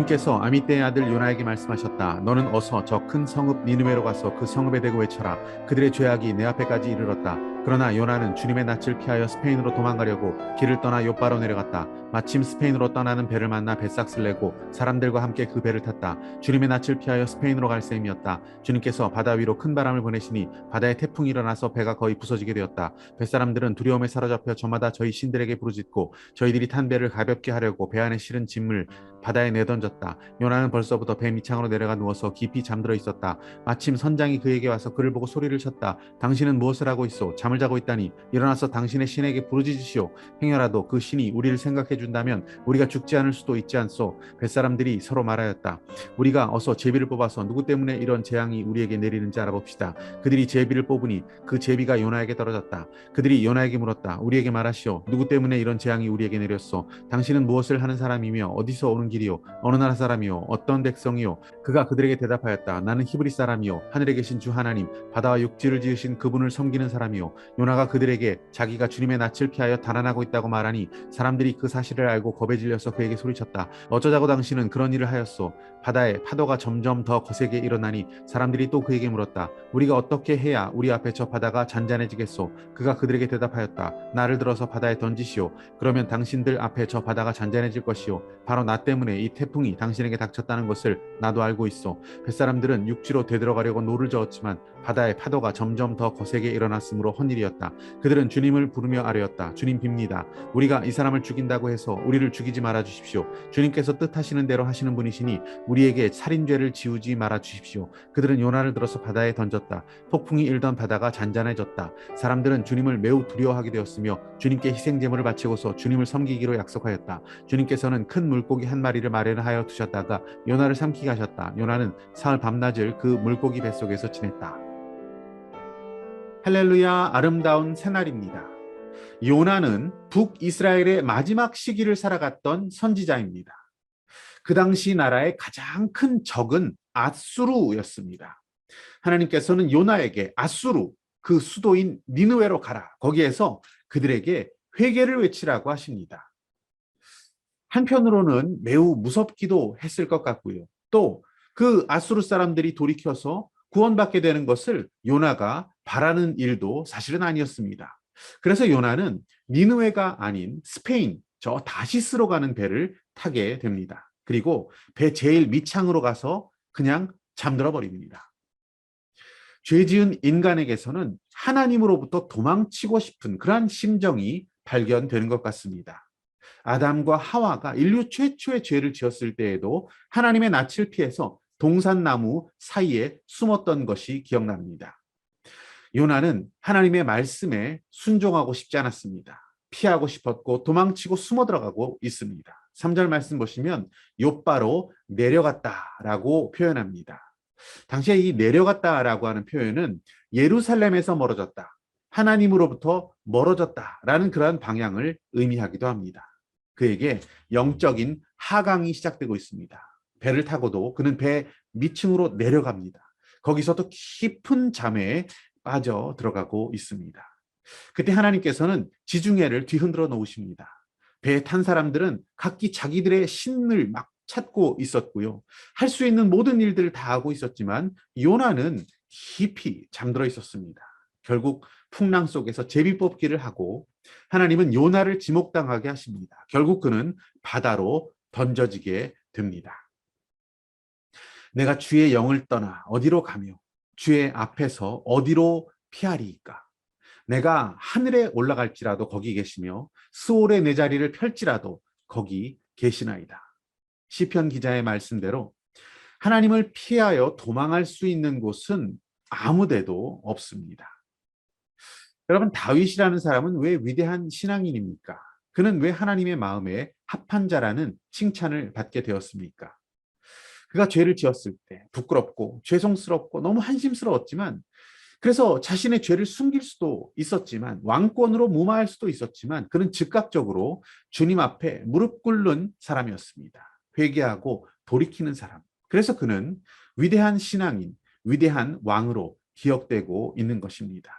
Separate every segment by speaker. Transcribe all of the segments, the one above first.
Speaker 1: 주님께서 아미떼의 아들 요나에게 말씀하셨다. 너는 어서 저 큰 성읍 니느웨로 가서 그 성읍에 대고 외쳐라. 그들의 죄악이 내 앞에까지 이르렀다. 그러나 요나는 주님의 낯을 피하여 스페인으로 도망가려고 길을 떠나 욥바로 내려갔다. 마침 스페인으로 떠나는 배를 만나 배삭스를 내고 사람들과 함께 그 배를 탔다. 주님의 낯을 피하여 스페인으로 갈 셈이었다. 주님께서 바다 위로 큰 바람을 보내시니 바다에 태풍이 일어나서 배가 거의 부서지게 되었다. 뱃사람들은 두려움에 사로잡혀 저마다 저희 신들에게 부르짖고 저희들이 탄 배를 가볍게 하려고 배 안에 실은 짐을 바다에 내던졌다. 요나는 벌써부터 배 밑창으로 내려가 누워서 깊이 잠들어 있었다. 마침 선장이 그에게 와서 그를 보고 소리를 쳤다. 당신은 무엇을 하고 있소? 잠을 자고 있다니 일어나서 당신의 신에게 부르짖으시오. 행여라도 그 신이 우리를 생각해 준다면 우리가 죽지 않을 수도 있지 않소. 뱃사람들이 서로 말하였다. 우리가 어서 제비를 뽑아서 누구 때문에 이런 재앙이 우리에게 내리는지 알아봅시다. 그들이 제비를 뽑으니 그 제비가 요나에게 떨어졌다. 그들이 요나에게 물었다. 우리에게 말하시오. 누구 때문에 이런 재앙이 우리에게 내렸소? 당신은 무엇을 하는 사람이며 어디서 오는 길이요? 어느 나라 사람이요? 어떤 백성이요? 그가 그들에게 대답하였다. 나는 히브리 사람이요 하늘에 계신 주 하나님 바다와 육지를 지으신 그분을 섬기는 사람이요. 요나가 그들에게 자기가 주님의 낯을 피하여 달아나고 있다고 말하니 사람들이 그 사실을 알고 겁에 질려서 그에게 소리쳤다. 어쩌자고 당신은 그런 일을 하였소? 바다에 파도가 점점 더 거세게 일어나니 사람들이 또 그에게 물었다. 우리가 어떻게 해야 우리 앞에 저 바다가 잔잔해지겠소? 그가 그들에게 대답하였다. 나를 들어서 바다에 던지시오. 그러면 당신들 앞에 저 바다가 잔잔해질 것이요. 바로 나 때문에 이 태풍이 당신에게 닥쳤다는 것을 나도 알고 있어. 뱃사람들은 육지로 되들어가려고 노를 저었지만 바다의 파도가 점점 더 거세게 일어났으므로 헛일이었다. 그들은 주님을 부르며 아뢰었다. 주님 빕니다. 우리가 이 사람을 죽인다고 해서 우리를 죽이지 말아 주십시오. 주님께서 뜻하시는 대로 하시는 분이시니 우리에게 살인죄를 지우지 말아 주십시오. 그들은 요나를 들어서 바다에 던졌다. 폭풍이 일던 바다가 잔잔해졌다. 사람들은 주님을 매우 두려워하게 되었으며 주님께 희생제물을 바치고서 주님을 섬기기로 약속하였다. 주님께서는 큰 물고기 한 마리를 마련하여 두셨다가 요나를 삼키게 하셨다. 요나는 사흘 밤낮을 그 물고기 뱃속에서 지냈다. 할렐루야, 아름다운 새날입니다. 요나는 북이스라엘의 마지막 시기를 살아갔던 선지자입니다. 그 당시 나라의 가장 큰 적은 아수르였습니다. 하나님께서는 요나에게 아수르, 그 수도인 니느웨로 가라. 거기에서 그들에게 회개를 외치라고 하십니다. 한편으로는 매우 무섭기도 했을 것 같고요. 또 그 아수르 사람들이 돌이켜서 구원받게 되는 것을 요나가 바라는 일도 사실은 아니었습니다. 그래서 요나는 니느웨가 아닌 스페인, 저 다시스로 가는 배를 타게 됩니다. 그리고 배 제일 밑창으로 가서 그냥 잠들어 버립니다. 죄 지은 인간에게서는 하나님으로부터 도망치고 싶은 그러한 심정이 발견되는 것 같습니다. 아담과 하와가 인류 최초의 죄를 지었을 때에도 하나님의 낯을 피해서 동산나무 사이에 숨었던 것이 기억납니다. 요나는 하나님의 말씀에 순종하고 싶지 않았습니다. 피하고 싶었고 도망치고 숨어 들어가고 있습니다. 3절 말씀 보시면 욥바로 내려갔다라고 표현합니다. 당시에 이 내려갔다라고 하는 표현은 예루살렘에서 멀어졌다, 하나님으로부터 멀어졌다라는 그러한 방향을 의미하기도 합니다. 그에게 영적인 하강이 시작되고 있습니다. 배를 타고도 그는 배 밑층으로 내려갑니다. 거기서도 깊은 잠에 빠져 들어가고 있습니다. 그때 하나님께서는 지중해를 뒤흔들어 놓으십니다. 배에 탄 사람들은 각기 자기들의 신을 막 찾고 있었고요. 할 수 있는 모든 일들을 다 하고 있었지만 요나는 깊이 잠들어 있었습니다. 결국 풍랑 속에서 제비 뽑기를 하고 하나님은 요나를 지목당하게 하십니다. 결국 그는 바다로 던져지게 됩니다. 내가 주의 영을 떠나 어디로 가며 주의 앞에서 어디로 피하리이까? 내가 하늘에 올라갈지라도 거기 계시며 스올에 내 자리를 펼지라도 거기 계시나이다. 시편 기자의 말씀대로 하나님을 피하여 도망할 수 있는 곳은 아무 데도 없습니다. 여러분, 다윗이라는 사람은 왜 위대한 신앙인입니까? 그는 왜 하나님의 마음에 합한 자라는 칭찬을 받게 되었습니까? 그가 죄를 지었을 때 부끄럽고 죄송스럽고 너무 한심스러웠지만, 그래서 자신의 죄를 숨길 수도 있었지만, 왕권으로 무마할 수도 있었지만, 그는 즉각적으로 주님 앞에 무릎 꿇는 사람이었습니다. 회개하고 돌이키는 사람. 그래서 그는 위대한 신앙인, 위대한 왕으로 기억되고 있는 것입니다.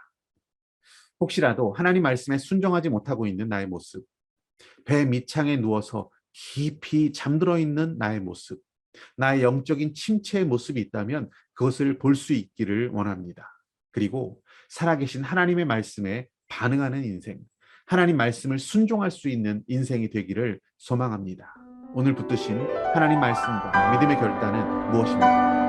Speaker 1: 혹시라도 하나님 말씀에 순종하지 못하고 있는 나의 모습, 배 밑창에 누워서 깊이 잠들어 있는 나의 모습, 나의 영적인 침체의 모습이 있다면 그것을 볼 수 있기를 원합니다. 그리고 살아계신 하나님의 말씀에 반응하는 인생, 하나님 말씀을 순종할 수 있는 인생이 되기를 소망합니다. 오늘 붙드신 하나님 말씀과 믿음의 결단은 무엇입니까?